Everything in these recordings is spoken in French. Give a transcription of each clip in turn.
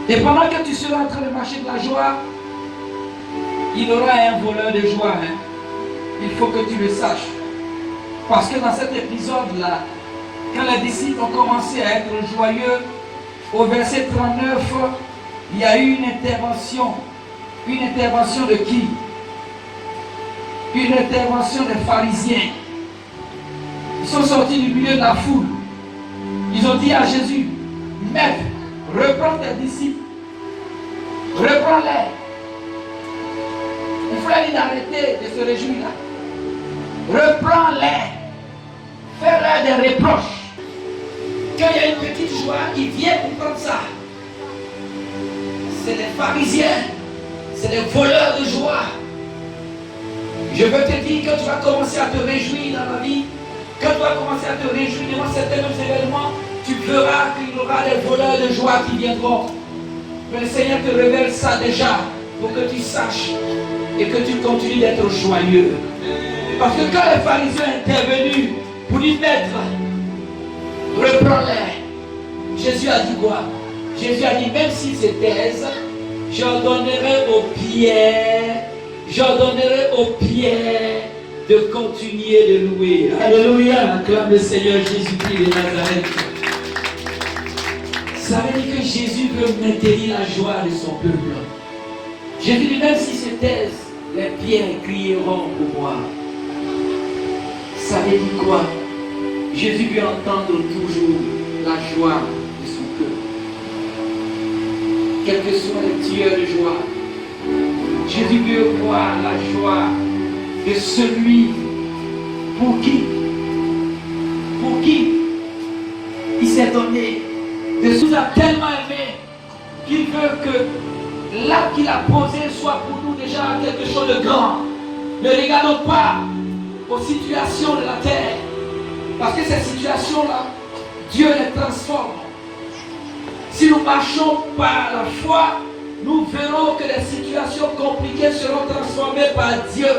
Et pendant que tu seras en train de marcher de la joie, il y aura un voleur de joie. Il faut que tu le saches. Parce que dans cet épisode-là, quand les disciples ont commencé à être joyeux, au verset 39, il y a eu une intervention. Une intervention de qui? Une intervention des pharisiens. Ils sont sortis du milieu de la foule. Ils ont dit à Jésus, Maître, reprends tes disciples. Reprends-les. Il faut leur dire d'arrêter de se réjouir là. Reprends-les. Fais-leur des reproches. Quand il y a une petite joie, ils viennent pour prendre ça. C'est des pharisiens. C'est des voleurs de joie. Je veux te dire que tu vas commencer à te réjouir dans la vie. Quand tu vas commencer à te réjouir devant certains événements, tu verras qu'il y aura des voleurs de joie qui viendront. Mais le Seigneur te révèle ça déjà pour que tu saches et que tu continues d'être joyeux. Parce que quand les pharisiens sont intervenus pour lui mettre, reprends-les. Jésus a dit quoi? Jésus a dit, même s'ils se taisent, j'ordonnerai aux pierres de continuer de louer. Alléluia, acclame le Seigneur Jésus-Christ de Nazareth. Ça veut dire que Jésus veut maintenir la joie de son peuple. Jésus dit, même s'ils se taisent, les pierres crieront pour moi. Ça veut dire quoi? Jésus veut entendre toujours la joie de son cœur. Quels que soient les tueurs de joie, Jésus veut voir la joie de celui pour qui il s'est donné. De ce qu'il a tellement aimé qu'il veut que l'acte qu'il a posé soit pour nous déjà quelque chose de grand. Ne regardons pas aux situations de la terre, parce que ces situations-là, Dieu les transforme. Si nous marchons par la foi, nous verrons que les situations compliquées seront transformées par Dieu.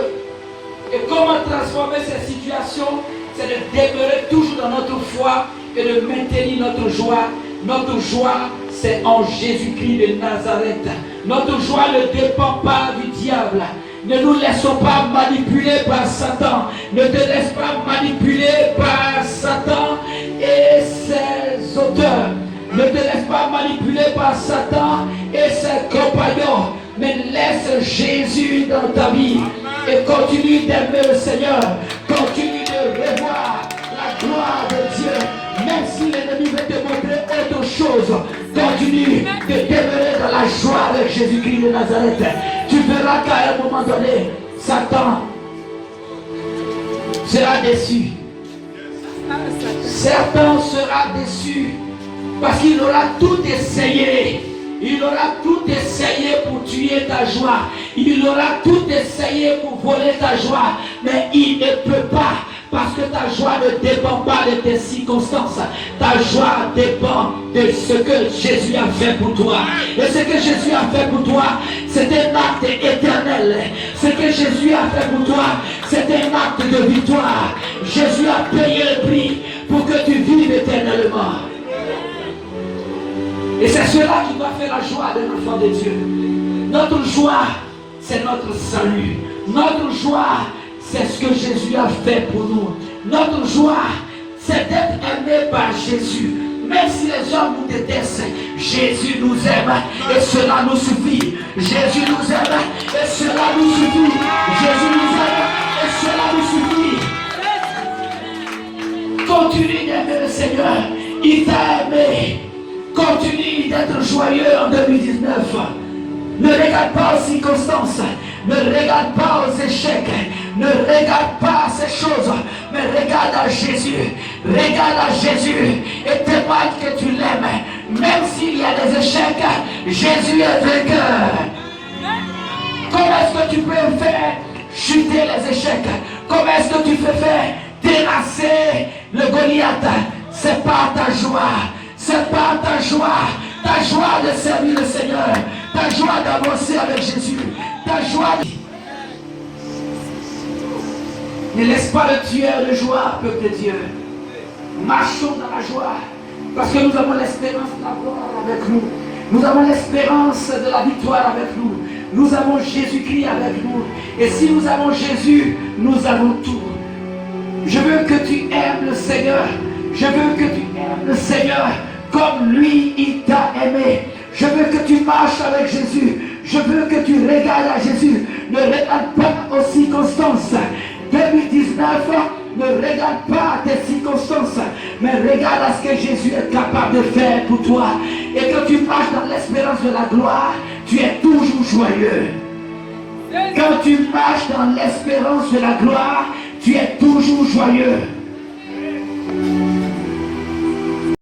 Et comment transformer ces situations? C'est de demeurer toujours dans notre foi et de maintenir notre joie. Notre joie, c'est en Jésus-Christ de Nazareth. Notre joie ne dépend pas du diable. Ne nous laissons pas manipuler par Satan. Ne te laisse pas manipuler par Satan et ses auteurs. Ne te laisse pas manipuler par Satan et ses compagnons. Mais laisse Jésus dans ta vie. Et continue d'aimer le Seigneur. Continue de revoir la gloire de Dieu. Même si l'ennemi veut te montrer autre chose, continue de demeurer dans la joie de Jésus-Christ de Nazareth. Tu verras qu'à un moment donné, Satan sera déçu. Satan sera déçu parce qu'il aura tout essayé. Il aura tout essayé pour tuer ta joie. Il aura tout essayé pour voler ta joie. Mais il ne peut pas. Parce que ta joie ne dépend pas de tes circonstances. Ta joie dépend de ce que Jésus a fait pour toi. Et ce que Jésus a fait pour toi, c'est un acte éternel. Ce que Jésus a fait pour toi, c'est un acte de victoire. Jésus a payé le prix pour que tu vives éternellement. Et c'est cela qui doit faire la joie d'un enfant de Dieu. Notre joie, c'est notre salut. Notre joie, c'est ce que Jésus a fait pour nous. Notre joie, c'est d'être aimé par Jésus. Même si les gens nous détestent, Jésus nous aime et cela nous suffit. Jésus nous aime et cela nous suffit. Jésus nous aime et cela nous suffit. Continue d'aimer le Seigneur. Il t'a aimé. Continue d'être joyeux en 2019. Ne regarde pas aux circonstances. Ne regarde pas aux échecs. Ne regarde pas ces choses. Mais regarde à Jésus. Regarde à Jésus. Et témoigne que tu l'aimes. Même s'il y a des échecs, Jésus est vainqueur. Comment est-ce que tu peux faire chuter les échecs? Comment est-ce que tu peux faire terrasser le Goliath? C'est pas ta joie. C'est pas ta joie de servir le Seigneur, ta joie d'avancer avec Jésus, ta joie de... Ne laisse pas le tueur de joie, peuple de Dieu. Marchons dans la joie. Parce que nous avons l'espérance de la gloire avec nous. Nous avons l'espérance de la victoire avec nous. Nous avons Jésus-Christ avec nous. Et si nous avons Jésus, nous avons tout. Je veux que tu aimes le Seigneur. Je veux que tu aimes le Seigneur comme lui, il t'a aimé. Je veux que tu marches avec Jésus. Je veux que tu regardes à Jésus. Ne regarde pas aux circonstances. 2019, ne regarde pas tes circonstances, mais regarde à ce que Jésus est capable de faire pour toi. Et quand tu marches dans l'espérance de la gloire, tu es toujours joyeux. Quand tu marches dans l'espérance de la gloire, tu es toujours joyeux.